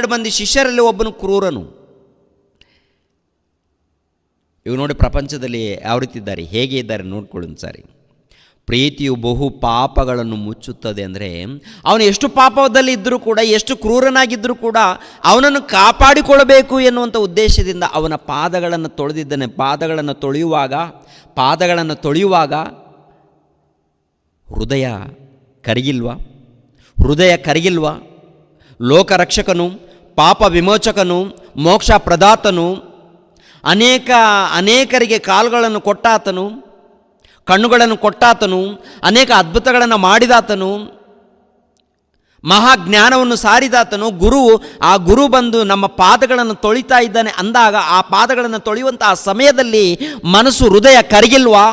2 ಮಂದಿ ಶಿಷ್ಯರಲ್ಲಿ ಒಬ್ಬನು ಕ್ರೂರನು. ಇವು ನೋಡಿ ಪ್ರಪಂಚದಲ್ಲಿ ಯಾವ ರೀತಿ ಇದ್ದಾರೆ, ಹೇಗೆ ಇದ್ದಾರೆ ನೋಡ್ಕೊಳ್ಳಿ ಸಾರಿ. ಪ್ರೀತಿಯು ಬಹು ಪಾಪಗಳನ್ನು ಮುಚ್ಚುತ್ತದೆ ಅಂದರೆ ಅವನು ಎಷ್ಟು ಪಾಪದಲ್ಲಿ ಇದ್ದರೂ ಕೂಡ, ಎಷ್ಟು ಕ್ರೂರನಾಗಿದ್ದರೂ ಕೂಡ ಅವನನ್ನು ಕಾಪಾಡಿಕೊಳ್ಳಬೇಕು ಎನ್ನುವಂಥ ಉದ್ದೇಶದಿಂದ ಅವನ ಪಾದಗಳನ್ನು ತೊಳೆದಿದ್ದಾನೆ. ಪಾದಗಳನ್ನು ತೊಳೆಯುವಾಗ ಹೃದಯ ಕರಗಿಲ್ವಾ? ಲೋಕರಕ್ಷಕನು, ಪಾಪ ವಿಮೋಚಕನು, ಮೋಕ್ಷ ಪ್ರದಾತನು, ಅನೇಕರಿಗೆ ಕಾಲುಗಳನ್ನು ಕೊಟ್ಟಾತನು, ಕಣ್ಣುಗಳನ್ನು ಕೊಟ್ಟಾತನು, ಅನೇಕ ಅದ್ಭುತಗಳನ್ನು ಮಾಡಿದಾತನು, ಮಹಾಜ್ಞಾನವನ್ನು ಸಾರಿದಾತನು, ಆ ಗುರು ಬಂದು ನಮ್ಮ ಪಾದಗಳನ್ನು ತೊಳಿತಾ ಇದ್ದಾನೆ ಅಂದಾಗ ಆ ಪಾದಗಳನ್ನು ತೊಳೆಯುವಂಥ ಆ ಸಮಯದಲ್ಲಿ ಮನಸ್ಸು, ಹೃದಯ ಕರಗಿಲ್ವಾ?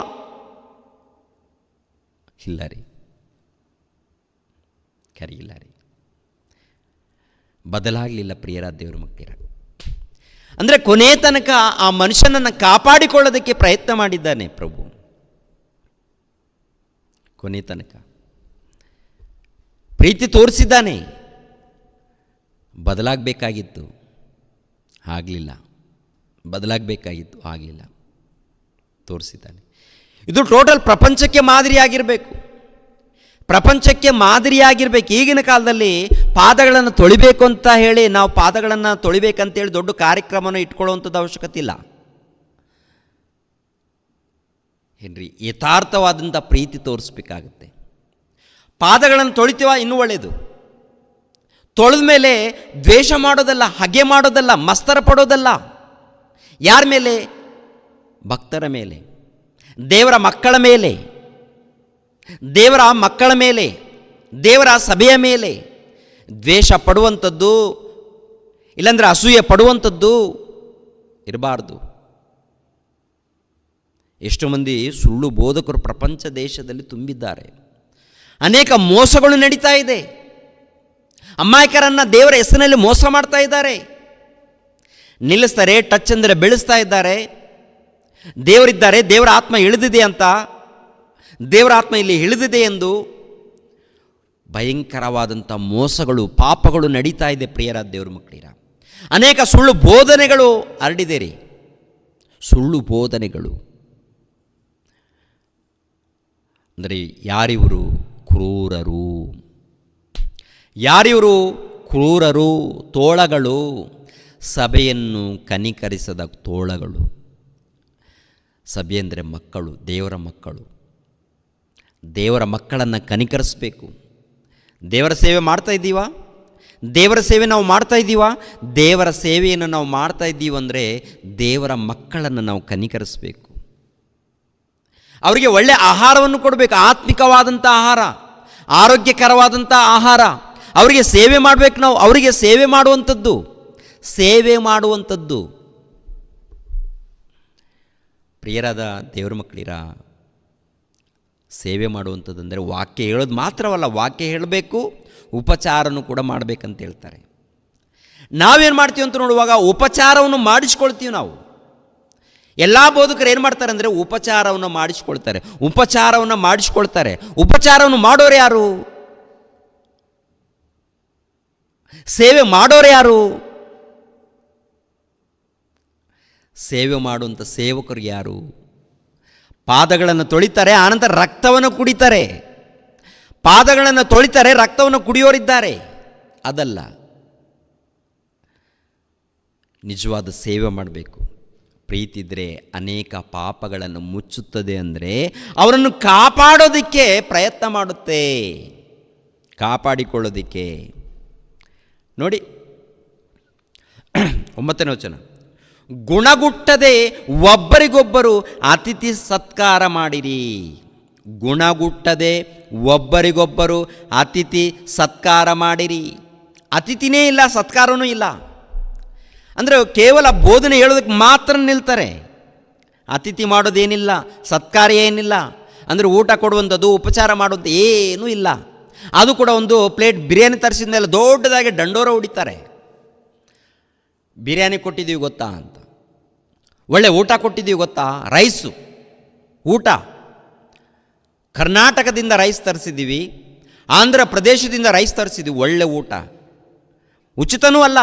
ಇಲ್ಲ ರೀ, ಕರಗಿಲ್ಲ ರೀ, ಬದಲಾಗಲಿಲ್ಲ ಪ್ರಿಯರ ದೇವರ ಮಕ್ಕಳ. ಅಂದರೆ ಕೊನೆ ತನಕ ಆ ಮನುಷ್ಯನನ್ನು ಕಾಪಾಡಿಕೊಳ್ಳೋದಕ್ಕೆ ಪ್ರಯತ್ನ ಮಾಡಿದ್ದಾನೆ ಪ್ರಭು. ಕೊನೆ ತನಕ ಪ್ರೀತಿ ತೋರಿಸಿದ್ದಾನೆ. ಬದಲಾಗಬೇಕಾಗಿತ್ತು, ಆಗಲಿಲ್ಲ. ತೋರಿಸಿದ್ದಾನೆ. ಇದು ಟೋಟಲ್ ಪ್ರಪಂಚಕ್ಕೆ ಮಾದರಿಯಾಗಿರಬೇಕು. ಈಗಿನ ಕಾಲದಲ್ಲಿ ಪಾದಗಳನ್ನು ತೊಳಿಬೇಕು ಅಂತ ಹೇಳಿ ನಾವು ಪಾದಗಳನ್ನು ತೊಳಿಬೇಕಂತೇಳಿ ದೊಡ್ಡ ಕಾರ್ಯಕ್ರಮವನ್ನು ಇಟ್ಕೊಳ್ಳುವಂಥದ್ದು ಅವಶ್ಯಕತೆ ಇಲ್ಲ ಏನ್ರಿ. ಯಥಾರ್ಥವಾದಂಥ ಪ್ರೀತಿ ತೋರಿಸ್ಬೇಕಾಗುತ್ತೆ. ಪಾದಗಳನ್ನು ತೊಳಿತೀವ ಇನ್ನೂ ಒಳ್ಳೆಯದು. ತೊಳೆದ ಮೇಲೆ ದ್ವೇಷ ಮಾಡೋದಲ್ಲ, ಹಗೆ ಮಾಡೋದಲ್ಲ, ಮತ್ಸರ ಪಡೋದಲ್ಲ. ಯಾರ ಮೇಲೆ? ಭಕ್ತರ ಮೇಲೆ, ದೇವರ ಮಕ್ಕಳ ಮೇಲೆ, ದೇವರ ಸಭೆಯ ಮೇಲೆ ದ್ವೇಷ ಪಡುವಂಥದ್ದು, ಇಲ್ಲಾಂದರೆ ಅಸೂಯೆ ಪಡುವಂಥದ್ದು ಇರಬಾರ್ದು. ಎಷ್ಟು ಮಂದಿ ಸುಳ್ಳು ಬೋಧಕರು ಪ್ರಪಂಚ ದೇಶದಲ್ಲಿ ತುಂಬಿದ್ದಾರೆ. ಅನೇಕ ಮೋಸಗಳು ನಡೀತಾ ಇದೆ. ಅಮಾಯಕರನ್ನು ದೇವರ ಹೆಸರಿನಲ್ಲಿ ಮೋಸ ಮಾಡ್ತಾ ಇದ್ದಾರೆ. ನಿಲ್ಲಿಸ್ತಾರೆ, ಟಚ್ ಅಂದರೆ ಬೆಳೆಸ್ತಾ ಇದ್ದಾರೆ. ದೇವರಿದ್ದಾರೆ, ದೇವರ ಆತ್ಮ ಇಳಿದಿದೆ ಅಂತ, ದೇವರ ಆತ್ಮ ಇಲ್ಲಿ ಇಳಿದಿದೆ ಎಂದು ಭಯಂಕರವಾದಂಥ ಮೋಸಗಳು, ಪಾಪಗಳು ನಡೀತಾ ಇದೆ ಪ್ರಿಯರ ದೇವರ ಮಕ್ಕಳಿರ. ಅನೇಕ ಸುಳ್ಳು ಬೋಧನೆಗಳು ಹರಡಿದೆ ರೀ. ಸುಳ್ಳು ಬೋಧನೆಗಳು ಅಂದರೆ ಯಾರಿವರು? ಕ್ರೂರರು, ತೋಳಗಳು, ಸಭೆಯನ್ನು ಕನಿಕರಿಸದ ತೋಳಗಳು. ಸಭೆ ಅಂದರೆ ಮಕ್ಕಳು, ದೇವರ ಮಕ್ಕಳನ್ನು ಕನಿಕರಿಸಬೇಕು. ದೇವರ ಸೇವೆ ಮಾಡ್ತಾ ಇದ್ದೀವಾ? ದೇವರ ಸೇವೆಯನ್ನು ನಾವು ಮಾಡ್ತಾ ಇದ್ದೀವಂದರೆ ದೇವರ ಮಕ್ಕಳನ್ನು ನಾವು ಕನಿಕರಿಸಬೇಕು. ಅವರಿಗೆ ಒಳ್ಳೆಯ ಆಹಾರವನ್ನು ಕೊಡಬೇಕು. ಆತ್ಮಿಕವಾದಂಥ ಆಹಾರ, ಆರೋಗ್ಯಕರವಾದಂಥ ಆಹಾರ. ಅವರಿಗೆ ಸೇವೆ ಮಾಡಬೇಕು. ನಾವು ಅವರಿಗೆ ಸೇವೆ ಮಾಡುವಂಥದ್ದು ಪ್ರಿಯರಾದ ದೇವರ ಮಕ್ಕಳಿರ, ಸೇವೆ ಮಾಡುವಂಥದ್ದು ಅಂದರೆ ವಾಕ್ಯ ಹೇಳೋದು ಮಾತ್ರವಲ್ಲ, ವಾಕ್ಯ ಹೇಳಬೇಕು, ಉಪಚಾರನೂ ಕೂಡ ಮಾಡಬೇಕಂತ ಹೇಳ್ತಾರೆ. ನಾವೇನು ಮಾಡ್ತೀವಿ ಅಂತ ನೋಡುವಾಗ ಉಪಚಾರವನ್ನು ಮಾಡಿಸ್ಕೊಳ್ತೀವಿ ನಾವು. ಎಲ್ಲ ಬೋಧಕರು ಏನು ಮಾಡ್ತಾರೆ ಅಂದರೆ ಉಪಚಾರವನ್ನು ಮಾಡಿಸ್ಕೊಳ್ತಾರೆ. ಉಪಚಾರವನ್ನು ಮಾಡೋರು ಯಾರು? ಸೇವೆ ಮಾಡೋರು ಯಾರು? ಸೇವೆ ಮಾಡುವಂಥ ಸೇವಕರು ಯಾರು? ಪಾದಗಳನ್ನು ತೊಳಿತಾರೆ, ಆನಂತರ ರಕ್ತವನ್ನು ಕುಡಿತಾರೆ. ಪಾದಗಳನ್ನು ತೊಳಿತಾರೆ, ರಕ್ತವನ್ನು ಕುಡಿಯೋರಿದ್ದಾರೆ. ಅದಲ್ಲ, ನಿಜವಾದ ಸೇವೆ ಮಾಡಬೇಕು. ಪ್ರೀತಿ ಇದ್ದರೆ ಅನೇಕ ಪಾಪಗಳನ್ನು ಮುಚ್ಚುತ್ತದೆ. ಅಂದರೆ ಅವರನ್ನು ಕಾಪಾಡೋದಕ್ಕೆ ಪ್ರಯತ್ನ ಮಾಡುತ್ತೆ, ಕಾಪಾಡಿಕೊಳ್ಳೋದಕ್ಕೆ. ನೋಡಿ 9ನೇ ವಚನ, ಗುಣಗುಟ್ಟದೆ ಒಬ್ಬರಿಗೊಬ್ಬರು ಅತಿಥಿ ಸತ್ಕಾರ ಮಾಡಿರಿ. ಗುಣಗುಟ್ಟದೆ ಒಬ್ಬರಿಗೊಬ್ಬರು ಅತಿಥಿ ಸತ್ಕಾರ ಮಾಡಿರಿ. ಅತಿಥಿನೇ ಇಲ್ಲ, ಸತ್ಕಾರನೂ ಇಲ್ಲ. ಅಂದರೆ ಕೇವಲ ಬೋಧನೆ ಹೇಳೋದಕ್ಕೆ ಮಾತ್ರ ನಿಲ್ತಾರೆ. ಅತಿಥಿ ಮಾಡೋದೇನಿಲ್ಲ, ಸತ್ಕಾರ ಏನಿಲ್ಲ. ಅಂದರೆ ಊಟ ಕೊಡುವಂಥದ್ದು, ಉಪಚಾರ ಮಾಡುವಂಥ ಏನೂ ಇಲ್ಲ. ಅದು ಕೂಡ ಒಂದು ಪ್ಲೇಟ್ ಬಿರಿಯಾನಿ ತರಿಸಿದ ಮೇಲೆ ದೊಡ್ಡದಾಗಿ ದಂಡೋರ ಹೊಡಿತಾರೆ. ಬಿರಿಯಾನಿ ಕೊಟ್ಟಿದ್ದೀವಿ ಗೊತ್ತಾ ಅಂತ, ಒಳ್ಳೆ ಊಟ ಕೊಟ್ಟಿದ್ದೀವಿ ಗೊತ್ತಾ, ರೈಸು ಊಟ. ಕರ್ನಾಟಕದಿಂದ ರೈಸ್ ತರಿಸಿದ್ದೀವಿ, ಆಂಧ್ರ ಪ್ರದೇಶದಿಂದ ರೈಸ್ ತರಿಸಿದ್ದೀವಿ, ಒಳ್ಳೆ ಊಟ. ಉಚಿತನೂ ಅಲ್ಲ.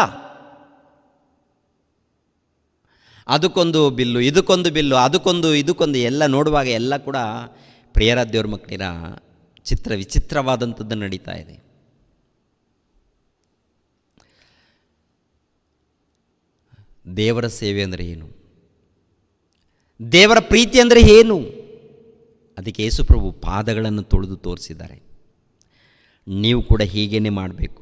ಅದಕ್ಕೊಂದು ಬಿಲ್ಲು, ಇದಕ್ಕೊಂದು ಬಿಲ್ಲು, ಅದಕ್ಕೊಂದು ಇದಕ್ಕೊಂದು ಎಲ್ಲ ನೋಡುವಾಗ ಎಲ್ಲ ಕೂಡ ಪ್ರಿಯರ ದೇವ್ರ ಮಕ್ಕಳಿರ ವಿಚಿತ್ರವಾದಂಥದ್ದು ನಡೀತಾ ಇದೆ. ದೇವರ ಸೇವೆ ಅಂದರೆ ಏನು? ದೇವರ ಪ್ರೀತಿ ಅಂದರೆ ಏನು? ಅದಕ್ಕೆ ಯೇಸುಪ್ರಭು ಪಾದಗಳನ್ನು ತೊಳೆದು ತೋರಿಸಿದ್ದಾರೆ. ನೀವು ಕೂಡ ಹೀಗೇನೆ ಮಾಡಬೇಕು.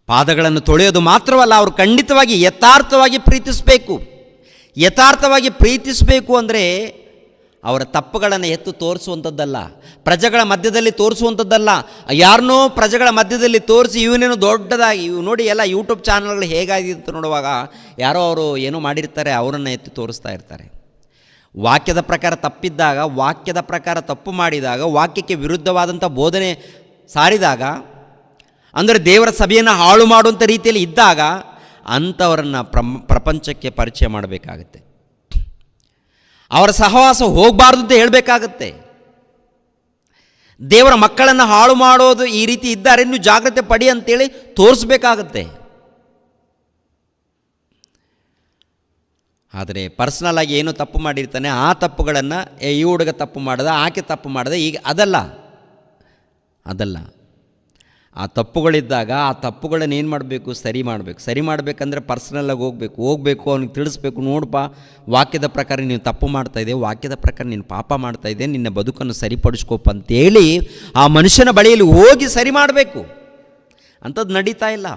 ಪಾದಗಳನ್ನು ತೊಳೆಯೋದು ಮಾತ್ರವಲ್ಲ, ಅವರು ಖಂಡಿತವಾಗಿ ಯಥಾರ್ಥವಾಗಿ ಪ್ರೀತಿಸಬೇಕು. ಯಥಾರ್ಥವಾಗಿ ಪ್ರೀತಿಸಬೇಕು ಅಂದರೆ ಅವರ ತಪ್ಪುಗಳನ್ನು ಎತ್ತು ತೋರಿಸುವಂಥದ್ದಲ್ಲ, ಪ್ರಜೆಗಳ ಮಧ್ಯದಲ್ಲಿ ತೋರಿಸುವಂಥದ್ದಲ್ಲ. ಯಾರನ್ನೋ ಪ್ರಜೆಗಳ ಮಧ್ಯದಲ್ಲಿ ತೋರಿಸಿ ಇವನೇನು ದೊಡ್ಡದಾಗಿ ನೋಡಿ, ಎಲ್ಲ ಯೂಟ್ಯೂಬ್ ಚಾನಲ್ಗಳು ಹೇಗಾಗಿತ್ತು ನೋಡುವಾಗ ಯಾರೋ ಅವರು ಏನೋ ಮಾಡಿರ್ತಾರೆ, ಅವರನ್ನು ಎತ್ತಿ ತೋರಿಸ್ತಾ ಇರ್ತಾರೆ. ವಾಕ್ಯದ ಪ್ರಕಾರ ತಪ್ಪಿದ್ದಾಗ, ವಾಕ್ಯದ ಪ್ರಕಾರ ತಪ್ಪು ಮಾಡಿದಾಗ, ವಾಕ್ಯಕ್ಕೆ ವಿರುದ್ಧವಾದಂಥ ಬೋಧನೆ ಸಾರಿದಾಗ, ಅಂದರೆ ದೇವರ ಸಭೆಯನ್ನು ಹಾಳು ಮಾಡುವಂಥ ರೀತಿಯಲ್ಲಿ ಇದ್ದಾಗ ಅಂಥವರನ್ನು ಪ್ರಪಂಚಕ್ಕೆ ಪರಿಚಯ ಮಾಡಬೇಕಾಗತ್ತೆ. ಅವರ ಸಹವಾಸ ಹೋಗಬಾರ್ದು ಅಂತ ಹೇಳಬೇಕಾಗತ್ತೆ. ದೇವರ ಮಕ್ಕಳನ್ನು ಹಾಳು ಮಾಡೋದು ಈ ರೀತಿ ಇದ್ದಾರೆ, ನೀವು ಜಾಗ್ರತೆ ಪಡಿ ಅಂತೇಳಿ ತೋರಿಸ್ಬೇಕಾಗತ್ತೆ. ಆದರೆ ಪರ್ಸ್ನಲ್ ಆಗಿ ಏನು ತಪ್ಪು ಮಾಡಿರ್ತಾನೆ, ಆ ತಪ್ಪುಗಳನ್ನು ಈ ಹುಡುಗ ತಪ್ಪು ಮಾಡ್ದ, ಆಕೆ ತಪ್ಪು ಮಾಡ್ದೆ, ಈಗ ಅದಲ್ಲ. ಆ ತಪ್ಪುಗಳಿದ್ದಾಗ ಆ ತಪ್ಪುಗಳನ್ನು ಏನು ಮಾಡಬೇಕು? ಸರಿ ಮಾಡಬೇಕಂದ್ರೆ ಪರ್ಸ್ನಲ್ಲಾಗಿ ಹೋಗಬೇಕು, ಅವ್ನಿಗೆ ತಿಳಿಸ್ಬೇಕು. ನೋಡಪ್ಪ, ವಾಕ್ಯದ ಪ್ರಕಾರ ನೀನು ತಪ್ಪು ಮಾಡ್ತಾಯಿದ್ದೆ, ವಾಕ್ಯದ ಪ್ರಕಾರ ನೀನು ಪಾಪ ಮಾಡ್ತಾಯಿದ್ದೆ, ನಿನ್ನ ಬದುಕನ್ನು ಸರಿಪಡಿಸ್ಕೋಪ ಅಂತೇಳಿ ಆ ಮನುಷ್ಯನ ಬಳಿಯಲ್ಲಿ ಹೋಗಿ ಸರಿ ಮಾಡಬೇಕು. ಅಂಥದ್ದು ನಡೀತಾ ಇಲ್ಲ.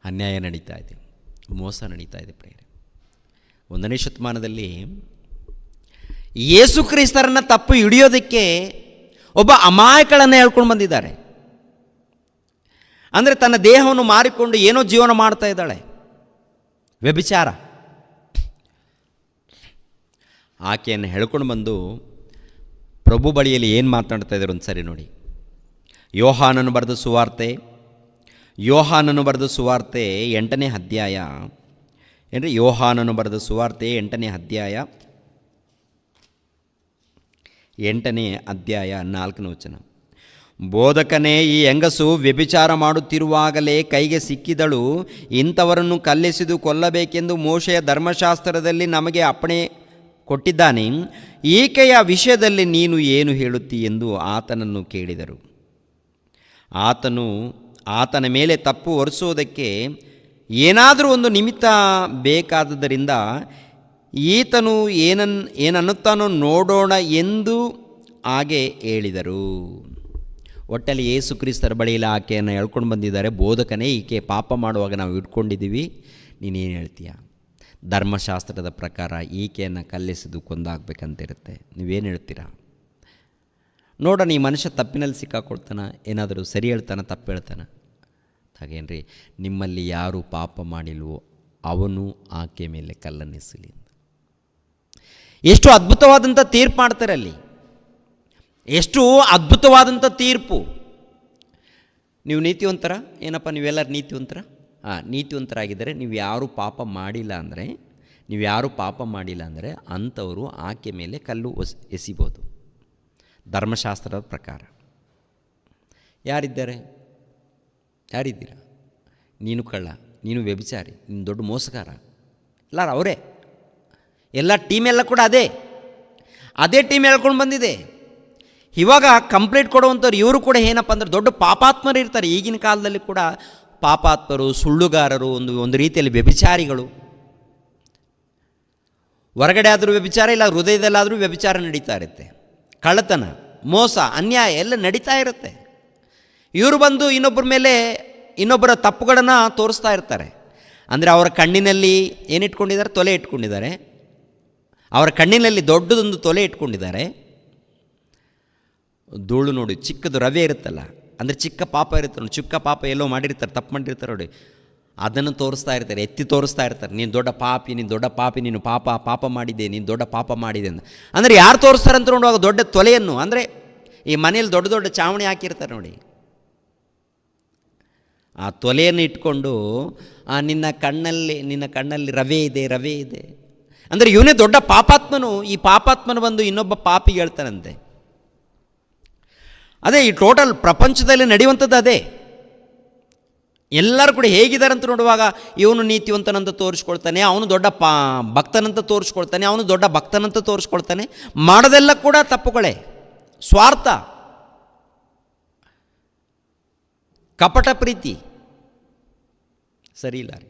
ಅನ್ಯಾಯ ನಡೀತಾ ಇದೆ, ಮೋಸ ನಡೀತಾ ಇದೆ. ಪ್ರಿಯರೇ, 1ನೇ ಶತಮಾನದಲ್ಲಿ ಯೇಸು ಕ್ರಿಸ್ತರನ್ನು ತಪ್ಪು ಹಿಡಿಯೋದಕ್ಕೆ ಒಬ್ಬ ಅಮಾಯಕಳನ್ನು ಹೇಳ್ಕೊಂಡು ಬಂದಿದ್ದಾರೆ. ಅಂದರೆ ತನ್ನ ದೇಹವನ್ನು ಮಾರಿಕೊಂಡು ಏನೋ ಜೀವನ ಮಾಡ್ತಾ ಇದ್ದಾಳೆ, ವ್ಯಭಿಚಾರ. ಆಕೆಯನ್ನು ಹೇಳ್ಕೊಂಡು ಬಂದು ಪ್ರಭು ಬಳಿಯಲ್ಲಿ ಏನು ಮಾತನಾಡ್ತಾ ಇದ್ದಾರೆ ಒಂದು ಸರಿ ನೋಡಿ. ಯೋಹಾನನು ಬರೆದ ಸುವಾರ್ತೆ 8ನೇ ಅಧ್ಯಾಯ ಏನ್ರಿ? ಯೋಹಾನನು ಬರೆದ ಸುವಾರ್ತೆ 8ನೇ ಅಧ್ಯಾಯ 4ನೇ ವಚನ. ಬೋಧಕನೇ, ಈ ಹೆಂಗಸು ವ್ಯಭಿಚಾರ ಮಾಡುತ್ತಿರುವಾಗಲೇ ಕೈಗೆ ಸಿಕ್ಕಿದಳು. ಇಂಥವರನ್ನು ಕಲ್ಲೆಸೆದು ಕೊಲ್ಲಬೇಕೆಂದು ಮೋಶೆಯ ಧರ್ಮಶಾಸ್ತ್ರದಲ್ಲಿ ನಮಗೆ ಅಪ್ಪಣೆ ಕೊಟ್ಟಿದ್ದಾನೆ. ಈಕೆಯ ವಿಷಯದಲ್ಲಿ ನೀನು ಏನು ಹೇಳುತ್ತಿ ಎಂದು ಆತನನ್ನು ಕೇಳಿದರು. ಆತನ ಮೇಲೆ ತಪ್ಪು ಹೊರಿಸೋದಕ್ಕೆ ಏನಾದರೂ ಒಂದು ನಿಮಿತ್ತ ಬೇಕಾದುದರಿಂದ ಈತನು ಏನನ್ನುತ್ತಾನೋ ನೋಡೋಣ ಎಂದು ಹಾಗೆ ಹೇಳಿದರು. ಒಟ್ಟಲ್ಲಿ ಯೇಸು ಕ್ರಿಸ್ತರ ಬಳಿಯಲ್ಲಿ ಆಕೆಯನ್ನು ಹೇಳ್ಕೊಂಡು ಬಂದಿದ್ದಾರೆ. ಬೋಧಕನೇ, ಈಕೆ ಪಾಪ ಮಾಡುವಾಗ ನಾವು ಇಟ್ಕೊಂಡಿದ್ದೀವಿ, ನೀನೇನು ಹೇಳ್ತೀಯ? ಧರ್ಮಶಾಸ್ತ್ರದ ಪ್ರಕಾರ ಈಕೆಯನ್ನು ಕಲ್ಲೆಸೆದು ಕೊಂದಾಗಬೇಕಂತಿರುತ್ತೆ, ನೀವೇನು ಹೇಳ್ತೀರಾ? ನೋಡೋಣ, ಈ ಮನುಷ್ಯ ತಪ್ಪಿನಲ್ಲಿ ಸಿಕ್ಕಾಕೊಳ್ತಾನ, ಏನಾದರೂ ಸರಿ ಹೇಳ್ತಾನ, ತಪ್ಪು ಹೇಳ್ತಾನ? ಹಾಗೇನ್ರಿ, ನಿಮ್ಮಲ್ಲಿ ಯಾರು ಪಾಪ ಮಾಡಿಲ್ವೋ ಅವನು ಆಕೆ ಮೇಲೆ ಕಲ್ಲನ್ನೆಸಲಿ. ಎಷ್ಟು ಅದ್ಭುತವಾದಂಥ ತೀರ್ಪು ಮಾಡ್ತಾರೆ ಅಲ್ಲಿ, ಎಷ್ಟು ಅದ್ಭುತವಾದಂಥ ತೀರ್ಪು. ನೀವು ನೀತಿವಂತರ ಏನಪ್ಪ, ನೀವೆಲ್ಲರೂ ನೀತಿವಂತರ? ನೀತಿವಂತರಾಗಿದ್ದರೆ ನೀವು ಯಾರೂ ಪಾಪ ಮಾಡಿಲ್ಲ ಅಂದರೆ ಅಂಥವರು ಆಕೆ ಮೇಲೆ ಕಲ್ಲು ಎಸಿಬೋದು ಧರ್ಮಶಾಸ್ತ್ರದ ಪ್ರಕಾರ. ಯಾರಿದ್ದೀರಾ? ನೀನು ಕಳ್ಳ, ನೀನು ವ್ಯಭಿಚಾರಿ, ನೀನು ದೊಡ್ಡ ಮೋಸಗಾರ, ಎಲ್ಲರೂ ಅವರೇ. ಎಲ್ಲ ಟೀಮೆಲ್ಲ ಕೂಡ ಅದೇ ಟೀಮ್ ಹೇಳ್ಕೊಂಡು ಬಂದಿದೆ. ಇವಾಗ ಕಂಪ್ಲೇಂಟ್ ಕೊಡುವಂಥವ್ರು ಇವರು ಕೂಡ ಏನಪ್ಪ ಅಂದ್ರೆ ದೊಡ್ಡ ಪಾಪಾತ್ಮರು ಇರ್ತಾರೆ. ಈಗಿನ ಕಾಲದಲ್ಲಿ ಕೂಡ ಪಾಪಾತ್ಮರು, ಸುಳ್ಳುಗಾರರು, ಒಂದು ರೀತಿಯಲ್ಲಿ ವ್ಯಭಿಚಾರಿಗಳು. ಹೊರಗಡೆ ಆದರೂ ವ್ಯಭಿಚಾರ, ಇಲ್ಲ ಹೃದಯದಲ್ಲಾದರೂ ವ್ಯಭಿಚಾರ ನಡೀತಾ ಇರುತ್ತೆ. ಕಳ್ಳತನ, ಮೋಸ, ಅನ್ಯಾಯ ಎಲ್ಲ ನಡೀತಾ ಇರುತ್ತೆ. ಇವರು ಬಂದು ಇನ್ನೊಬ್ಬರ ತಪ್ಪುಗಳನ್ನು ತೋರಿಸ್ತಾ ಇರ್ತಾರೆ. ಅಂದರೆ ಅವರ ಕಣ್ಣಿನಲ್ಲಿ ಏನಿಟ್ಕೊಂಡಿದ್ದಾರೆ? ತೊಲೆ ಇಟ್ಕೊಂಡಿದ್ದಾರೆ. ಅವರ ಕಣ್ಣಿನಲ್ಲಿ ದೊಡ್ಡದೊಂದು ತೊಲೆ ಇಟ್ಕೊಂಡಿದ್ದಾರೆ. ಧೂಳು ನೋಡಿ, ಚಿಕ್ಕದು ರವೆ ಇರುತ್ತಲ್ಲ, ಅಂದರೆ ಚಿಕ್ಕ ಪಾಪ ಇರುತ್ತೆ ನೋಡಿ, ಚಿಕ್ಕ ಪಾಪ ಎಲ್ಲೋ ಮಾಡಿರ್ತಾರೆ, ತಪ್ಪು ಮಾಡಿರ್ತಾರೆ ನೋಡಿ, ಅದನ್ನು ತೋರಿಸ್ತಾ ಇರ್ತಾರೆ, ಎತ್ತಿ ತೋರಿಸ್ತಾ ಇರ್ತಾರೆ. ನೀನು ದೊಡ್ಡ ಪಾಪಿ, ನೀನು ಪಾಪ ಮಾಡಿದ್ದೆ, ನೀನು ದೊಡ್ಡ ಪಾಪ ಮಾಡಿದೆ ಅಂತ. ಅಂದರೆ ಯಾರು ತೋರಿಸ್ತಾರೆ ಅಂತ ನೋಡುವಾಗ ದೊಡ್ಡ ತೊಲೆಯನ್ನು, ಅಂದರೆ ಈ ಮನೆಯಲ್ಲಿ ದೊಡ್ಡ ಚಾವಣಿ ಹಾಕಿರ್ತಾರೆ ನೋಡಿ, ಆ ತೊಲೆಯನ್ನು ಇಟ್ಕೊಂಡು ನಿನ್ನ ಕಣ್ಣಲ್ಲಿ ರವೆ ಇದೆ ಅಂದರೆ ಇವನೇ ದೊಡ್ಡ ಪಾಪಾತ್ಮನು. ಈ ಪಾಪಾತ್ಮನು ಬಂದು ಇನ್ನೊಬ್ಬ ಪಾಪಿಗೆ ಹೇಳ್ತಾನಂತೆ. ಅದೇ ಈ ಟೋಟಲ್ ಪ್ರಪಂಚದಲ್ಲಿ ನಡೆಯುವಂಥದ್ದು ಅದೇ. ಎಲ್ಲರೂ ಕೂಡ ಹೇಗಿದ್ದಾರೆ ಅಂತ ನೋಡುವಾಗ ಇವನು ನೀತಿವಂತನಂತ ತೋರಿಸ್ಕೊಳ್ತಾನೆ, ಅವನು ದೊಡ್ಡ ಭಕ್ತನಂತ ತೋರಿಸ್ಕೊಳ್ತಾನೆ, ಅವನು ದೊಡ್ಡ ಭಕ್ತನಂತ ತೋರಿಸ್ಕೊಳ್ತಾನೆ. ಮಾಡೋದೆಲ್ಲ ಕೂಡ ತಪ್ಪುಗಳೇ, ಸ್ವಾರ್ಥ, ಕಪಟ ಪ್ರೀತಿ, ಸರಿ ಇಲ್ಲ ರೀ.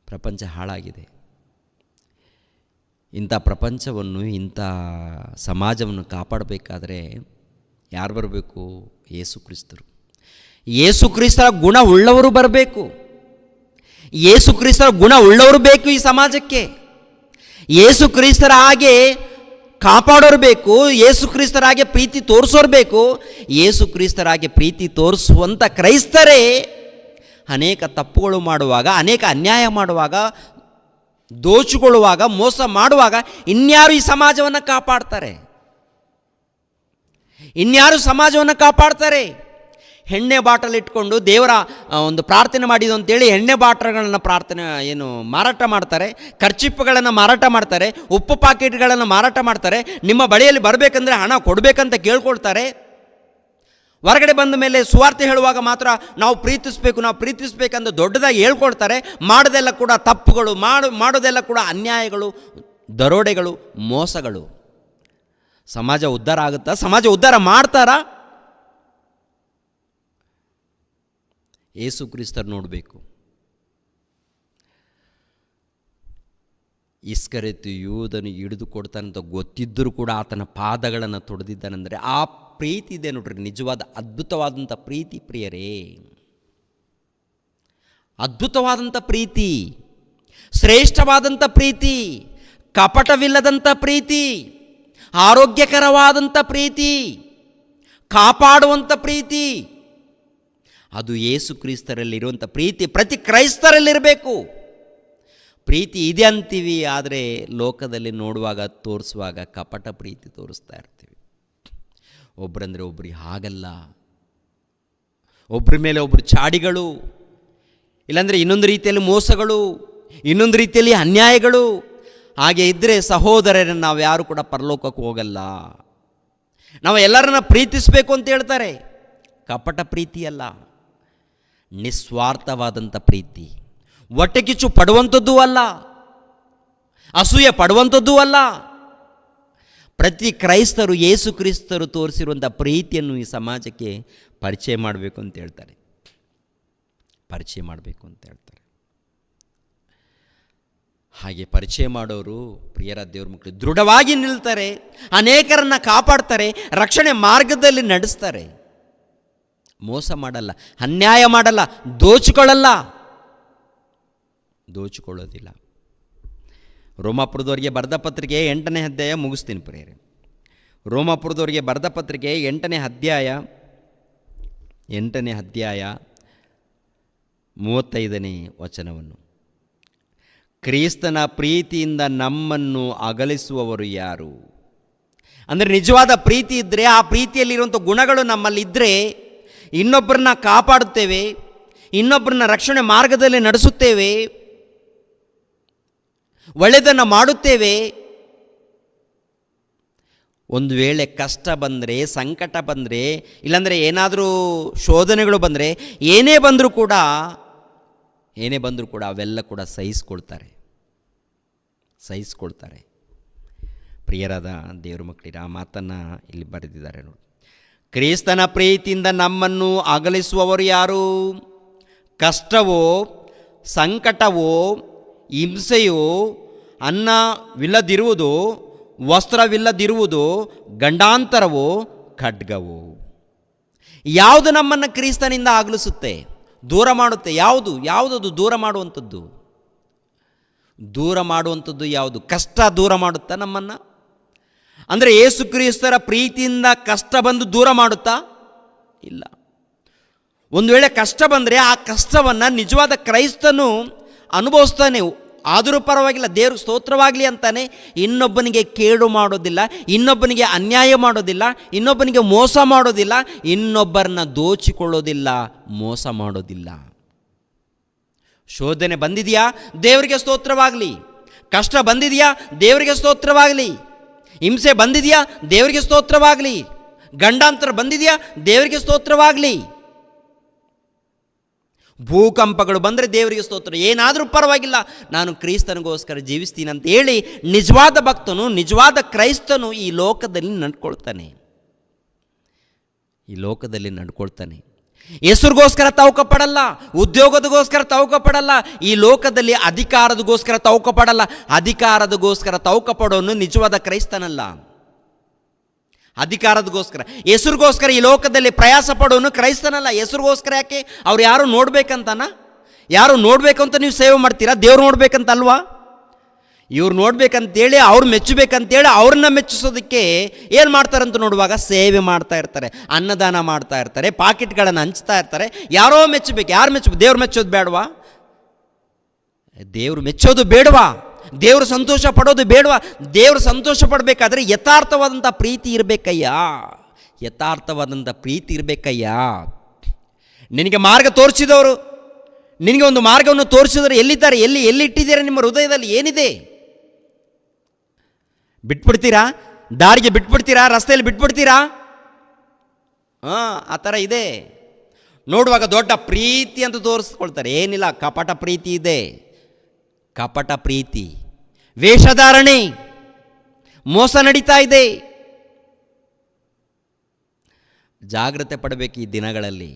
ಪ್ರಪಂಚ ಹಾಳಾಗಿದೆ. ಇಂಥ ಪ್ರಪಂಚವನ್ನು, ಇಂಥ ಸಮಾಜವನ್ನು ಕಾಪಾಡಬೇಕಾದ್ರೆ ಯಾರು ಬರಬೇಕು? ಯೇಸು ಕ್ರಿಸ್ತರು. ಯೇಸು ಕ್ರಿಸ್ತರ ಗುಣ ಉಳ್ಳವರು ಬರಬೇಕು. ಯೇಸು ಕ್ರಿಸ್ತರ ಗುಣ ಉಳ್ಳವರು ಬೇಕು ಈ ಸಮಾಜಕ್ಕೆ. ಯೇಸು ಕ್ರಿಸ್ತರ ಹಾಗೆ ಕಾಪಾಡೋರು ಬೇಕು. ಯೇಸು ಕ್ರಿಸ್ತರ ಹಾಗೆ ಪ್ರೀತಿ ತೋರಿಸೋರು ಬೇಕು. ಯೇಸು ಕ್ರಿಸ್ತರ ಹಾಗೆ ಪ್ರೀತಿ ತೋರಿಸುವಂಥ ಕ್ರೈಸ್ತರೇ ಅನೇಕ ತಪ್ಪುಗಳು ಮಾಡುವಾಗ, ಅನೇಕ ಅನ್ಯಾಯ ಮಾಡುವಾಗ, ದೋಚಿಕೊಳ್ಳುವಾಗ, ಮೋಸ ಮಾಡುವಾಗ ಇನ್ಯಾರು ಈ ಸಮಾಜವನ್ನು ಕಾಪಾಡ್ತಾರೆ? ಇನ್ಯಾರು ಸಮಾಜವನ್ನು ಕಾಪಾಡ್ತಾರೆ? ಎಣ್ಣೆ ಬಾಟಲ್ ಇಟ್ಕೊಂಡು ದೇವರ ಒಂದು ಪ್ರಾರ್ಥನೆ ಮಾಡಿದ್ದು ಅಂತೇಳಿ ಎಣ್ಣೆ ಬಾಟಲ್ಗಳನ್ನು ಮಾರಾಟ ಮಾಡ್ತಾರೆ, ಖರ್ಚಿಪ್ಪುಗಳನ್ನು ಮಾರಾಟ ಮಾಡ್ತಾರೆ, ಉಪ್ಪು ಪಾಕೆಟ್ಗಳನ್ನು ಮಾರಾಟ ಮಾಡ್ತಾರೆ. ನಿಮ್ಮ ಬಳಿಯಲ್ಲಿ ಬರಬೇಕಂದ್ರೆ ಹಣ ಕೊಡಬೇಕಂತ ಕೇಳ್ಕೊಳ್ತಾರೆ. ಹೊರಗಡೆ ಬಂದ ಮೇಲೆ ಸುವಾರ್ತೆ ಹೇಳುವಾಗ ಮಾತ್ರ ನಾವು ಪ್ರೀತಿಸಬೇಕಂತ ದೊಡ್ಡದಾಗಿ ಹೇಳ್ಕೊಳ್ತಾರೆ. ಮಾಡೋದೆಲ್ಲ ಕೂಡ ತಪ್ಪುಗಳು, ಮಾಡೋದೆಲ್ಲ ಕೂಡ ಅನ್ಯಾಯಗಳು, ದರೋಡೆಗಳು, ಮೋಸಗಳು. ಸಮಾಜ ಉದ್ಧಾರ ಆಗುತ್ತಾ? ಸಮಾಜ ಉದ್ಧಾರ ಮಾಡ್ತಾರಾ? ಯೇಸು ಕ್ರಿಸ್ತರು ನೋಡಬೇಕು. ಇಸ್ಕರಿಯೋತ ಯೂದನು ಹಿಡಿದು ಕೊಡ್ತಾನಂತ ಗೊತ್ತಿದ್ದರೂ ಕೂಡ ಆತನ ಪಾದಗಳನ್ನು ತೊಡೆದಿದ್ದಾನೆಂದರೆ ಆ ಪ್ರೀತಿ ಇದೆ ನೋಡ್ರಿ, ನಿಜವಾದ ಅದ್ಭುತವಾದಂಥ ಪ್ರೀತಿ ಪ್ರಿಯರೇ. ಅದ್ಭುತವಾದಂಥ ಪ್ರೀತಿ, ಶ್ರೇಷ್ಠವಾದಂಥ ಪ್ರೀತಿ, ಕಪಟವಿಲ್ಲದಂಥ ಪ್ರೀತಿ, ಆರೋಗ್ಯಕರವಾದಂಥ ಪ್ರೀತಿ, ಕಾಪಾಡುವಂಥ ಪ್ರೀತಿ, ಅದು ಯೇಸು ಕ್ರಿಸ್ತರಲ್ಲಿರುವಂಥ ಪ್ರೀತಿ ಪ್ರತಿ ಕ್ರೈಸ್ತರಲ್ಲಿರಬೇಕು. ಪ್ರೀತಿ ಇದೆ ಅಂತೀವಿ, ಆದರೆ ಲೋಕದಲ್ಲಿ ನೋಡುವಾಗ, ತೋರಿಸುವಾಗ ಕಪಟ ಪ್ರೀತಿ ತೋರಿಸ್ತಾ ಇರ್ತೀವಿ. ಒಬ್ಬರಂದರೆ ಒಬ್ರಿಗೆ ಹಾಗಲ್ಲ, ಒಬ್ಬರ ಮೇಲೆ ಒಬ್ಬರು ಚಾಡಿಗಳು, ಇಲ್ಲಾಂದರೆ ಇನ್ನೊಂದು ರೀತಿಯಲ್ಲಿ ಮೋಸಗಳು, ಇನ್ನೊಂದು ರೀತಿಯಲ್ಲಿ ಅನ್ಯಾಯಗಳು. ಹಾಗೆ ಇದ್ದರೆ ಸಹೋದರರನ್ನು ನಾವು ಯಾರು ಕೂಡ ಪರಲೋಕಕ್ಕೆ ಹೋಗಲ್ಲ. ನಾವು ಎಲ್ಲರನ್ನ ಪ್ರೀತಿಸಬೇಕು ಅಂತ ಹೇಳ್ತಾರೆ. ಕಪಟ ಪ್ರೀತಿ ಅಲ್ಲ, ನಿಸ್ವಾರ್ಥವಾದಂಥ ಪ್ರೀತಿ. ಹೊಟ್ಟೆಕಿಚ್ಚು ಪಡುವಂಥದ್ದೂ ಅಲ್ಲ, ಅಸೂಯೆ ಪಡುವಂಥದ್ದೂ ಅಲ್ಲ. ಪ್ರತಿ ಕ್ರೈಸ್ತರು ಯೇಸು ಕ್ರಿಸ್ತರು ತೋರಿಸಿರುವಂಥ ಪ್ರೀತಿಯನ್ನು ಈ ಸಮಾಜಕ್ಕೆ ಪರಿಚಯ ಮಾಡಬೇಕು ಅಂತ ಹೇಳ್ತಾರೆ. ಪರಿಚಯ ಮಾಡಬೇಕು ಅಂತ ಹೇಳ್ತಾರೆ. ಹಾಗೆ ಪರಿಚಯ ಮಾಡೋರು ಪ್ರಿಯರ ದೇವ್ರ ಮಕ್ಕಳು ದೃಢವಾಗಿ ನಿಲ್ತಾರೆ, ಅನೇಕರನ್ನು ಕಾಪಾಡ್ತಾರೆ, ರಕ್ಷಣೆ ಮಾರ್ಗದಲ್ಲಿ ನಡೆಸ್ತಾರೆ. ಮೋಸ ಮಾಡಲ್ಲ, ಅನ್ಯಾಯ ಮಾಡಲ್ಲ, ದೋಚಿಕೊಳ್ಳೋದಿಲ್ಲ. ರೋಮಾಪುರದವರಿಗೆ ಬರೆದ ಪತ್ರಿಕೆ 8ನೇ ಅಧ್ಯಾಯ ಮುಗಿಸ್ತೀನಿ ಪ್ರಿಯರೇ. ರೋಮಾಪುರದವರಿಗೆ ಬರೆದ ಪತ್ರಿಕೆ 8ನೇ ಅಧ್ಯಾಯ 35ನೇ ವಚನವನ್ನು, ಕ್ರಿಸ್ತನ ಪ್ರೀತಿಯಿಂದ ನಮ್ಮನ್ನು ಅಗಲಿಸುವವರು ಯಾರು? ಅಂದರೆ ನಿಜವಾದ ಪ್ರೀತಿ ಇದ್ದರೆ, ಆ ಪ್ರೀತಿಯಲ್ಲಿರುವಂಥ ಗುಣಗಳು ನಮ್ಮಲ್ಲಿದ್ದರೆ ಇನ್ನೊಬ್ಬರನ್ನ ಕಾಪಾಡುತ್ತೇವೆ, ಇನ್ನೊಬ್ಬರನ್ನ ರಕ್ಷಣೆ ಮಾರ್ಗದಲ್ಲಿ ನಡೆಸುತ್ತೇವೆ, ಒಳ್ಳೆಯದನ್ನು ಮಾಡುತ್ತೇವೆ. ಒಂದು ವೇಳೆ ಕಷ್ಟ ಬಂದರೆ, ಸಂಕಟ ಬಂದರೆ, ಇಲ್ಲಾಂದರೆ ಏನಾದರೂ ಶೋಧನೆಗಳು ಬಂದರೆ, ಏನೇ ಬಂದರೂ ಕೂಡ ಅವೆಲ್ಲ ಕೂಡ ಸಹಿಸ್ಕೊಳ್ತಾರೆ. ಪ್ರಿಯರಾದ ದೇವ್ರ ಮಕ್ಕಳಿರ ಆ ಮಾತನ್ನು ಇಲ್ಲಿ ಬರೆದಿದ್ದಾರೆ ನೋಡಿ. ಕ್ರಿಸ್ತನ ಪ್ರೀತಿಯಿಂದ ನಮ್ಮನ್ನು ಅಗಲಿಸುವವರು ಯಾರು? ಕಷ್ಟವೋ, ಸಂಕಟವೋ, ಹಿಂಸೆಯೋ, ಅನ್ನವಿಲ್ಲದಿರುವುದು, ವಸ್ತ್ರವಿಲ್ಲದಿರುವುದು, ಗಂಡಾಂತರವೋ, ಖಡ್ಗವೋ. ಯಾವುದು ನಮ್ಮನ್ನು ಕ್ರಿಸ್ತನಿಂದ ಅಗಲಿಸುತ್ತೆ, ದೂರ ಮಾಡುತ್ತೆ? ಯಾವುದದು ದೂರ ಮಾಡುವಂಥದ್ದು ಯಾವುದು? ಕಷ್ಟ ದೂರ ಮಾಡುತ್ತಾ ನಮ್ಮನ್ನು? ಅಂದರೆ ಯೇಸು ಕ್ರಿಸ್ತರ ಪ್ರೀತಿಯಿಂದ ಕಷ್ಟ ಬಂದು ದೂರ ಮಾಡುತ್ತಾ? ಇಲ್ಲ. ಒಂದು ವೇಳೆ ಕಷ್ಟ ಬಂದರೆ ಆ ಕಷ್ಟವನ್ನು ನಿಜವಾದ ಕ್ರೈಸ್ತನು ಅನುಭವಿಸ್ತಾನೆ. ಆದರೂ ಪರವಾಗಿಲ್ಲ, ದೇವ್ರಿಗೆ ಸ್ತೋತ್ರವಾಗಲಿ ಅಂತಾನೆ. ಇನ್ನೊಬ್ಬನಿಗೆ ಕೇಡು ಮಾಡೋದಿಲ್ಲ, ಇನ್ನೊಬ್ಬನಿಗೆ ಅನ್ಯಾಯ ಮಾಡೋದಿಲ್ಲ, ಇನ್ನೊಬ್ಬನಿಗೆ ಮೋಸ ಮಾಡೋದಿಲ್ಲ, ಇನ್ನೊಬ್ಬರನ್ನ ದೋಚಿಕೊಳ್ಳೋದಿಲ್ಲ, ಮೋಸ ಮಾಡೋದಿಲ್ಲ. ಶೋಧನೆ ಬಂದಿದೆಯಾ? ದೇವರಿಗೆ ಸ್ತೋತ್ರವಾಗಲಿ. ಕಷ್ಟ ಬಂದಿದೆಯಾ? ದೇವರಿಗೆ ಸ್ತೋತ್ರವಾಗಲಿ. ಹಿಂಸೆ ಬಂದಿದೆಯಾ? ದೇವರಿಗೆ ಸ್ತೋತ್ರವಾಗಲಿ. ಗಂಡಾಂತರ ಬಂದಿದೆಯಾ? ದೇವರಿಗೆ ಸ್ತೋತ್ರವಾಗಲಿ. ಭೂಕಂಪಗಳು ಬಂದರೆ ದೇವರಿಗೆ ಸ್ತೋತ್ರ, ಏನಾದರೂ ಪರವಾಗಿಲ್ಲ ನಾನು ಕ್ರಿಸ್ತನಿಗೋಸ್ಕರ ಜೀವಿಸ್ತೀನಿ ಅಂತ ಹೇಳಿ ನಿಜವಾದ ಭಕ್ತನು, ನಿಜವಾದ ಕ್ರೈಸ್ತನು ಈ ಲೋಕದಲ್ಲಿ ನಡ್ಕೊಳ್ತಾನೆ. ಈ ಲೋಕದಲ್ಲಿ ನಡ್ಕೊಳ್ತಾನೆ. ಹೆಸರಿಗೋಸ್ಕರ ತವಕ ಪಡಲ್ಲ, ಉದ್ಯೋಗದಗೋಸ್ಕರ ತವಕ ಪಡಲ್ಲ, ಈ ಲೋಕದಲ್ಲಿ ಅಧಿಕಾರದಗೋಸ್ಕರ ತವಕ ಪಡಲ್ಲ. ಅಧಿಕಾರದಗೋಸ್ಕರ ತವಕ ಪಡೋನು ನಿಜವಾದ ಕ್ರೈಸ್ತನಲ್ಲ. ಅಧಿಕಾರದಗೋಸ್ಕರ, ಹೆಸರಿಗೋಸ್ಕರ ಈ ಲೋಕದಲ್ಲಿ ಪ್ರಯಾಸ ಪಡೋನು ಕ್ರೈಸ್ತನಲ್ಲ. ಹೆಸರಿಗೋಸ್ಕರ ಯಾಕೆ? ಅವ್ರು ಯಾರು ನೋಡ್ಬೇಕಂತನ? ಯಾರು ನೋಡ್ಬೇಕಂತ ನೀವು ಸೇವೆ ಮಾಡ್ತೀರಾ? ದೇವ್ರು ನೋಡ್ಬೇಕಂತ ಅಲ್ವಾ? ಇವ್ರು ನೋಡ್ಬೇಕಂತೇಳಿ, ಅವ್ರು ಮೆಚ್ಚಬೇಕಂತೇಳಿ ಅವ್ರನ್ನ ಮೆಚ್ಚಿಸೋದಕ್ಕೆ ಏನು ಮಾಡ್ತಾರಂತ ನೋಡುವಾಗ ಸೇವೆ ಮಾಡ್ತಾ ಇರ್ತಾರೆ, ಅನ್ನದಾನ ಮಾಡ್ತಾ ಇರ್ತಾರೆ, ಪಾಕೆಟ್ಗಳನ್ನು ಹಂಚ್ತಾ ಇರ್ತಾರೆ. ಯಾರೋ ಮೆಚ್ಚಬೇಕು. ಯಾರು ಮೆಚ್ಚಬೇಕು? ದೇವ್ರು ಮೆಚ್ಚೋದು ಬೇಡವಾ? ದೇವ್ರು ಮೆಚ್ಚೋದು ಬೇಡವಾ? ದೇವರು ಸಂತೋಷ ಪಡೋದು ಬೇಡವಾ? ದೇವರು ಸಂತೋಷ ಪಡಬೇಕಾದ್ರೆ ಯಥಾರ್ಥವಾದಂಥ ಪ್ರೀತಿ ಇರಬೇಕಯ್ಯ. ಯಥಾರ್ಥವಾದಂಥ ಪ್ರೀತಿ ಇರಬೇಕಯ್ಯ. ನಿನಗೆ ಮಾರ್ಗ ತೋರಿಸಿದವರು, ನಿನಗೆ ಒಂದು ಮಾರ್ಗವನ್ನು ತೋರಿಸಿದವರು ಎಲ್ಲಿದ್ದಾರೆ? ಎಲ್ಲಿ ಇಟ್ಟಿದ್ದೀರಾ? ನಿಮ್ಮ ಹೃದಯದಲ್ಲಿ ಏನಿದೆ? ಬಿಟ್ಬಿಡ್ತೀರಾ? ದಾರಿಗೆ ಬಿಟ್ಬಿಡ್ತೀರಾ? ರಸ್ತೆಯಲ್ಲಿ ಬಿಟ್ಬಿಡ್ತೀರಾ? ಆ ಥರ ಇದೆ. ನೋಡುವಾಗ ದೊಡ್ಡ ಪ್ರೀತಿ ಅಂತ ತೋರಿಸ್ಕೊಳ್ತಾರೆ. ಏನಿಲ್ಲ, ಕಪಟ ಪ್ರೀತಿ ಇದೆ. ಕಪಟ ಪ್ರೀತಿ, ವೇಷಧಾರಣೆ, ಮೋಸ ನಡೀತಾ ಇದೆ. ಜಾಗ್ರತೆ ಪಡಬೇಕು ಈ ದಿನಗಳಲ್ಲಿ.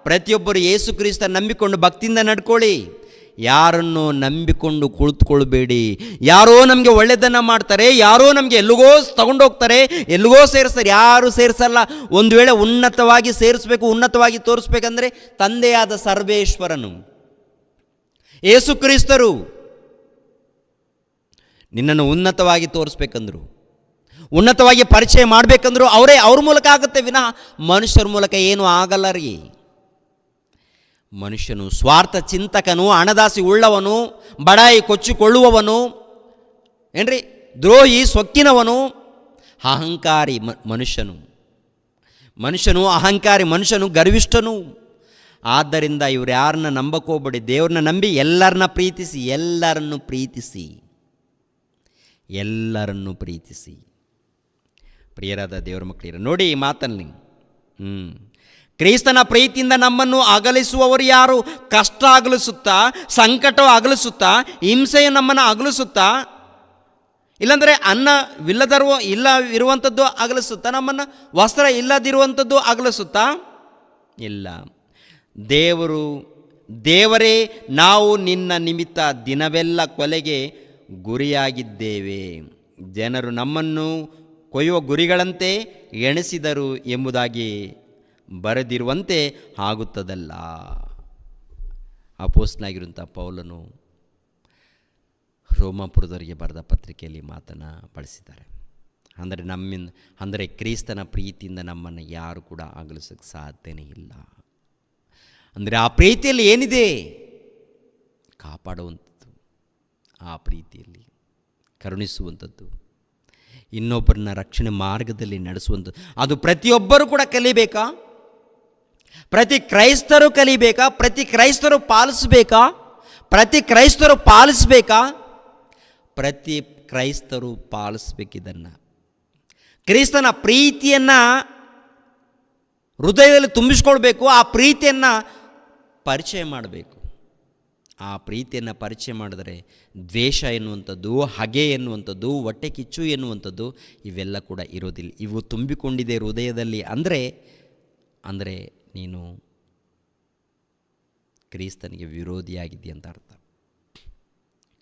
ಪ್ರತಿಯೊಬ್ಬರು ಯೇಸು ಕ್ರಿಸ್ತ ನಂಬಿಕೊಂಡು ಭಕ್ತಿಯಿಂದ ನಡ್ಕೊಳ್ಳಿ. ಯಾರನ್ನು ನಂಬಿಕೊಂಡು ಕುಳಿತುಕೊಳ್ಬೇಡಿ. ಯಾರೋ ನಮಗೆ ಒಳ್ಳೆಯದನ್ನು ಮಾಡ್ತಾರೆ, ಯಾರೋ ನಮಗೆ ಎಲ್ಲಿಗೋ ತಗೊಂಡೋಗ್ತಾರೆ, ಎಲ್ಲಿಗೋ ಸೇರಿಸ್ತಾರೆ. ಯಾರು ಸೇರಿಸಲ್ಲ. ಒಂದು ವೇಳೆ ಉನ್ನತವಾಗಿ ಸೇರಿಸ್ಬೇಕು, ಉನ್ನತವಾಗಿ ತೋರಿಸ್ಬೇಕಂದ್ರೆ ತಂದೆಯಾದ ಸರ್ವೇಶ್ವರನು, ಯೇಸು ಕ್ರಿಸ್ತರು ನಿನ್ನನ್ನು ಉನ್ನತವಾಗಿ ತೋರಿಸ್ಬೇಕಂದ್ರು, ಉನ್ನತವಾಗಿ ಪರಿಚಯ ಮಾಡಬೇಕಂದ್ರು ಅವ್ರ ಮೂಲಕ ಆಗುತ್ತೆ ವಿನಃ ಮನುಷ್ಯರ ಮೂಲಕ ಏನೂ ಆಗಲ್ಲ ರೀ. ಮನುಷ್ಯನು ಸ್ವಾರ್ಥ ಚಿಂತಕನು, ಹಣದಾಸಿ ಉಳ್ಳವನು, ಬಡಾಯಿ ಕೊಚ್ಚಿಕೊಳ್ಳುವವನು, ಏನ್ರಿ, ದ್ರೋಹಿ, ಸೊಕ್ಕಿನವನು, ಅಹಂಕಾರಿ ಮನುಷ್ಯನು ಅಹಂಕಾರಿ, ಮನುಷ್ಯನು ಗರ್ವಿಷ್ಠನು. ಆದ್ದರಿಂದ ಇವ್ರು ಯಾರನ್ನ ನಂಬಕೋಬೇಡಿ. ದೇವ್ರನ್ನ ನಂಬಿ ಎಲ್ಲರನ್ನ ಪ್ರೀತಿಸಿ. ಪ್ರಿಯರಾದ ದೇವರ ಮಕ್ಕಳಿರ, ನೋಡಿ ಈ ಮಾತಲ್ಲಿ ಕ್ರಿಸ್ತನ ಪ್ರೀತಿಯಿಂದ ನಮ್ಮನ್ನು ಅಗಲಿಸುವವರು ಯಾರು? ಕಷ್ಟ ಅಗಲಿಸುತ್ತಾ, ಸಂಕಟ ಅಗಲಿಸುತ್ತಾ, ಹಿಂಸೆಯು ನಮ್ಮನ್ನು ಅಗಲಿಸುತ್ತಾ, ಇಲ್ಲಾಂದರೆ ಇರುವಂಥದ್ದು ಅಗಲಿಸುತ್ತಾ, ನಮ್ಮನ್ನು ವಸ್ತ್ರ ಇಲ್ಲದಿರುವಂಥದ್ದು ಅಗಲಿಸುತ್ತಾ? ಇಲ್ಲ. ದೇವರೇ ನಾವು ನಿನ್ನ ನಿಮಿತ್ತ ದಿನವೆಲ್ಲ ಕೊಲೆಗೆ ಗುರಿಯಾಗಿದ್ದೇವೆ, ಜನರು ನಮ್ಮನ್ನು ಕೊಯ್ಯುವ ಗುರಿಗಳಂತೆ ಎಣಿಸಿದರು ಎಂಬುದಾಗಿ ಬರೆದಿರುವಂತೆ ಆಗುತ್ತದಲ್ಲ. ಅಪೊಸ್ತಲನಾಗಿರುವಂಥ ಪೌಲನು ರೋಮಾಪುರದವರಿಗೆ ಬರೆದ ಪತ್ರಿಕೆಯಲ್ಲಿ ಮಾತನ್ನು ಬಳಸಿದ್ದಾರೆ. ಅಂದರೆ ಕ್ರಿಸ್ತನ ಪ್ರೀತಿಯಿಂದ ನಮ್ಮನ್ನು ಯಾರು ಕೂಡ ಅಗಲಿಸೋಕ್ಕೆ ಸಾಧ್ಯನೇ ಇಲ್ಲ. ಅಂದರೆ ಆ ಪ್ರೀತಿಯಲ್ಲಿ ಏನಿದೆ? ಕಾಪಾಡುವಂಥದ್ದು, ಆ ಪ್ರೀತಿಯಲ್ಲಿ ಕರುಣಿಸುವಂಥದ್ದು, ಇನ್ನೊಬ್ಬರನ್ನ ರಕ್ಷಣೆ ಮಾರ್ಗದಲ್ಲಿ ನಡೆಸುವಂಥದ್ದು. ಅದು ಪ್ರತಿಯೊಬ್ಬರೂ ಕೂಡ ಕಲಿಬೇಕಾ? ಪ್ರತಿ ಕ್ರೈಸ್ತರು ಕಲಿಬೇಕಾ? ಪ್ರತಿ ಕ್ರೈಸ್ತರು ಪಾಲಿಸಬೇಕಾ? ಪ್ರತಿ ಕ್ರೈಸ್ತರು ಪಾಲಿಸ್ಬೇಕಿದನ್ನು. ಕ್ರಿಸ್ತನ ಪ್ರೀತಿಯನ್ನು ಹೃದಯದಲ್ಲಿ ತುಂಬಿಸ್ಕೊಳ್ಬೇಕು. ಆ ಪ್ರೀತಿಯನ್ನು ಪರಿಚಯ ಮಾಡಬೇಕು. ಆ ಪ್ರೀತಿಯನ್ನು ಪರಿಚಯ ಮಾಡಿದರೆ ದ್ವೇಷ ಎನ್ನುವಂಥದ್ದು, ಹಗೆ ಎನ್ನುವಂಥದ್ದು, ಹೊಟ್ಟೆ ಕಿಚ್ಚು ಎನ್ನುವಂಥದ್ದು ಇವೆಲ್ಲ ಕೂಡ ಇರೋದಿಲ್ಲ. ಇವು ತುಂಬಿಕೊಂಡಿದೆ ಹೃದಯದಲ್ಲಿ ಅಂದರೆ ನೀನು ಕ್ರಿಸ್ತನಿಗೆ ವಿರೋಧಿಯಾಗಿದ್ದೀಯ ಅಂತ ಅರ್ಥ.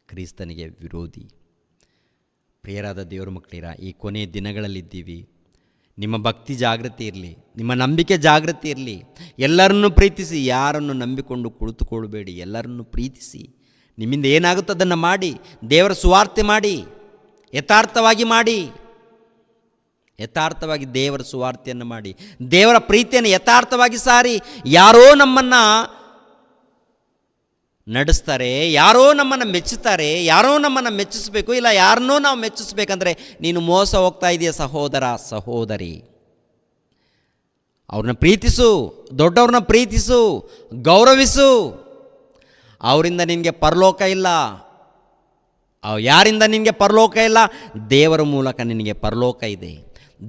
ಕ್ರಿಸ್ತನಿಗೆ ವಿರೋಧಿ. ಪ್ರಿಯರಾದ ದೇವರ ಮಕ್ಕಳಿರ, ಈ ಕೊನೆಯ ದಿನಗಳಲ್ಲಿದ್ದೀವಿ. ನಿಮ್ಮ ಭಕ್ತಿ ಜಾಗೃತಿ ಇರಲಿ, ನಿಮ್ಮ ನಂಬಿಕೆ ಜಾಗೃತಿ ಇರಲಿ. ಎಲ್ಲರನ್ನೂ ಪ್ರೀತಿಸಿ, ಯಾರನ್ನು ನಂಬಿಕೊಂಡು ಕುಳಿತುಕೊಳ್ಬೇಡಿ. ಎಲ್ಲರನ್ನೂ ಪ್ರೀತಿಸಿ. ನಿಮ್ಮಿಂದ ಏನಾಗುತ್ತೆ ಅದನ್ನು ಮಾಡಿ. ದೇವರ ಸುವಾರ್ತೆ ಮಾಡಿ, ಯಥಾರ್ಥವಾಗಿ ದೇವರ ಸುವಾರ್ತೆಯನ್ನು ಮಾಡಿ. ದೇವರ ಪ್ರೀತಿಯನ್ನು ಯಥಾರ್ಥವಾಗಿ ಸಾರಿ. ಯಾರೋ ನಮ್ಮನ್ನು ನಡೆಸ್ತಾರೆ, ಯಾರೋ ನಮ್ಮನ್ನು ಮೆಚ್ಚುತ್ತಾರೆ, ಯಾರೋ ನಮ್ಮನ್ನು ಮೆಚ್ಚಿಸಬೇಕು, ಇಲ್ಲ ಯಾರನ್ನೋ ನಾವು ಮೆಚ್ಚಿಸ್ಬೇಕಂದ್ರೆ ನೀನು ಮೋಸ ಹೋಗ್ತಾ ಇದೆಯಾ ಸಹೋದರ, ಸಹೋದರಿ. ಅವ್ರನ್ನ ಪ್ರೀತಿಸು, ದೊಡ್ಡವ್ರನ್ನ ಪ್ರೀತಿಸು, ಗೌರವಿಸು. ಅವರಿಂದ ನಿನಗೆ ಪರಲೋಕ ಇಲ್ಲ. ಯಾರಿಂದ ನಿನಗೆ ಪರಲೋಕ ಇಲ್ಲ? ದೇವರ ಮೂಲಕ ನಿನಗೆ ಪರಲೋಕ ಇದೆ.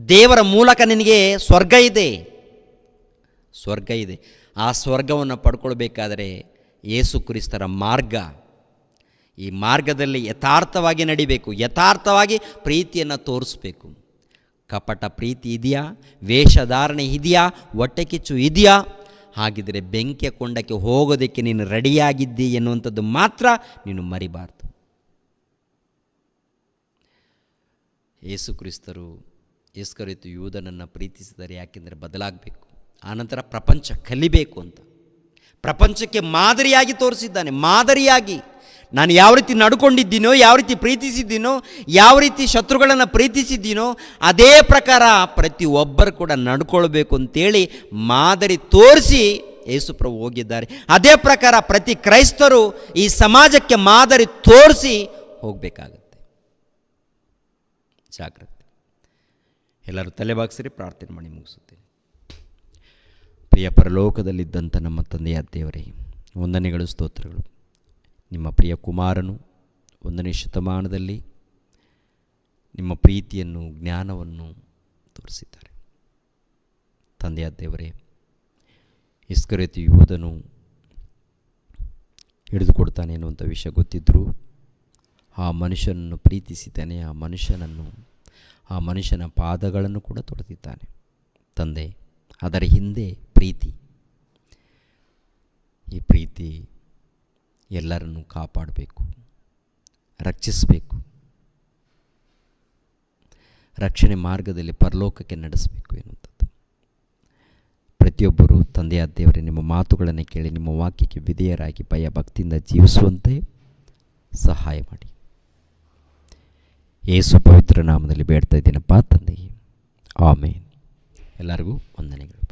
ದೇವರ ಮೂಲಕ ನಿನಗೆ ಸ್ವರ್ಗ ಇದೆ. ಸ್ವರ್ಗ ಇದೆ. ಆ ಸ್ವರ್ಗವನ್ನು ಪಡ್ಕೊಳ್ಬೇಕಾದರೆ ಯೇಸು ಕ್ರಿಸ್ತರ ಮಾರ್ಗ, ಈ ಮಾರ್ಗದಲ್ಲಿ ಯಥಾರ್ಥವಾಗಿ ನಡಿಬೇಕು, ಯಥಾರ್ಥವಾಗಿ ಪ್ರೀತಿಯನ್ನು ತೋರಿಸ್ಬೇಕು. ಕಪಟ ಪ್ರೀತಿ ಇದೆಯಾ, ವೇಷಧಾರಣೆ ಇದೆಯಾ, ಹೊಟ್ಟೆ ಕಿಚ್ಚು ಇದೆಯಾ, ಹಾಗಿದ್ದರೆ ಬೆಂಕಿಯ ಕೊಂಡಕ್ಕೆ ಹೋಗೋದಕ್ಕೆ ನೀನು ರೆಡಿಯಾಗಿದ್ದಿ ಎನ್ನುವಂಥದ್ದು ಮಾತ್ರ ನೀನು ಮರಿಬಾರ್ದು. ಯೇಸು ಕ್ರಿಸ್ತರು ಇಸ್ಕರಿಯೋತ ಯೂದನನ್ನು ಪ್ರೀತಿಸಿದರೆ ಯಾಕೆಂದರೆ ಬದಲಾಗಬೇಕು, ಆನಂತರ ಪ್ರಪಂಚ ಕಲಿಬೇಕು ಅಂತ. ಪ್ರಪಂಚಕ್ಕೆ ಮಾದರಿಯಾಗಿ ತೋರಿಸಿದ್ದಾನೆ. ಮಾದರಿಯಾಗಿ ನಾನು ಯಾವ ರೀತಿ ನಡ್ಕೊಂಡಿದ್ದೀನೋ, ಯಾವ ರೀತಿ ಪ್ರೀತಿಸಿದ್ದೀನೋ, ಯಾವ ರೀತಿ ಶತ್ರುಗಳನ್ನು ಪ್ರೀತಿಸಿದ್ದೀನೋ ಅದೇ ಪ್ರಕಾರ ಪ್ರತಿಯೊಬ್ಬರು ಕೂಡ ನಡ್ಕೊಳ್ಬೇಕು ಅಂತೇಳಿ ಮಾದರಿ ತೋರಿಸಿ ಯೇಸುಪ್ರಭು ಹೋಗಿದ್ದಾರೆ. ಅದೇ ಪ್ರಕಾರ ಪ್ರತಿ ಕ್ರೈಸ್ತರು ಈ ಸಮಾಜಕ್ಕೆ ಮಾದರಿ ತೋರಿಸಿ ಹೋಗಬೇಕಾಗತ್ತೆ. ಜಾಗ್ರತೆ. ಎಲ್ಲರೂ ತಲೆಬಾಗಿಸಿರಿ, ಪ್ರಾರ್ಥನೆ ಮಾಡಿ ಮುಗಿಸುತ್ತೇನೆ. ಪ್ರಿಯ ಪರಲೋಕದಲ್ಲಿದ್ದಂಥ ನಮ್ಮ ತಂದೆಯ ದೇವರೇ, ವಂದನೆಗಳು, ಸ್ತೋತ್ರಗಳು. ನಿಮ್ಮ ಪ್ರಿಯ ಕುಮಾರನು 1ನೇ ಶತಮಾನದಲ್ಲಿ ನಿಮ್ಮ ಪ್ರೀತಿಯನ್ನು, ಜ್ಞಾನವನ್ನು ತೋರಿಸಿದ್ದಾರೆ. ತಂದೆಯ ದೇವರೇ, ಇಸ್ಕರಿಯೋತ ಯೂದನು ಹಿಡಿದುಕೊಡ್ತಾನೆ ಎನ್ನುವಂಥ ವಿಷಯ ಗೊತ್ತಿದ್ದರೂ ಆ ಮನುಷ್ಯನನ್ನು ಪ್ರೀತಿಸಿದ್ದಾನೆ. ಆ ಮನುಷ್ಯನ ಪಾದಗಳನ್ನು ಕೂಡ ತೊಳೆದಿದ್ದಾನೆ. ತಂದೆ, ಅದರ ಹಿಂದೆ ಪ್ರೀತಿ. ಈ ಪ್ರೀತಿ ಎಲ್ಲರನ್ನು ಕಾಪಾಡಬೇಕು, ರಕ್ಷಿಸಬೇಕು, ರಕ್ಷಣೆ ಮಾರ್ಗದಲ್ಲಿ ಪರಲೋಕಕ್ಕೆ ನಡೆಸಬೇಕು ಎನ್ನುವಂಥದ್ದು. ಪ್ರತಿಯೊಬ್ಬರೂ ತಂದೆಯ ದೇವರೇ ನಿಮ್ಮ ಮಾತುಗಳನ್ನು ಕೇಳಿ ನಿಮ್ಮ ವಾಕ್ಯಕ್ಕೆ ವಿಧೇಯರಾಗಿ ಭಯ ಭಕ್ತಿಯಿಂದ ಜೀವಿಸುವಂತೆ ಸಹಾಯ ಮಾಡಿ. ಯೇಸು ಪವಿತ್ರ ನಾಮದಲ್ಲಿ ಬೇಡ್ತಾ ಇದ್ದೀನಪ್ಪ ತಂದೆಯೇ, ಆಮೇನ್. ಎಲ್ಲರಿಗೂ ವಂದನೆಗಳು.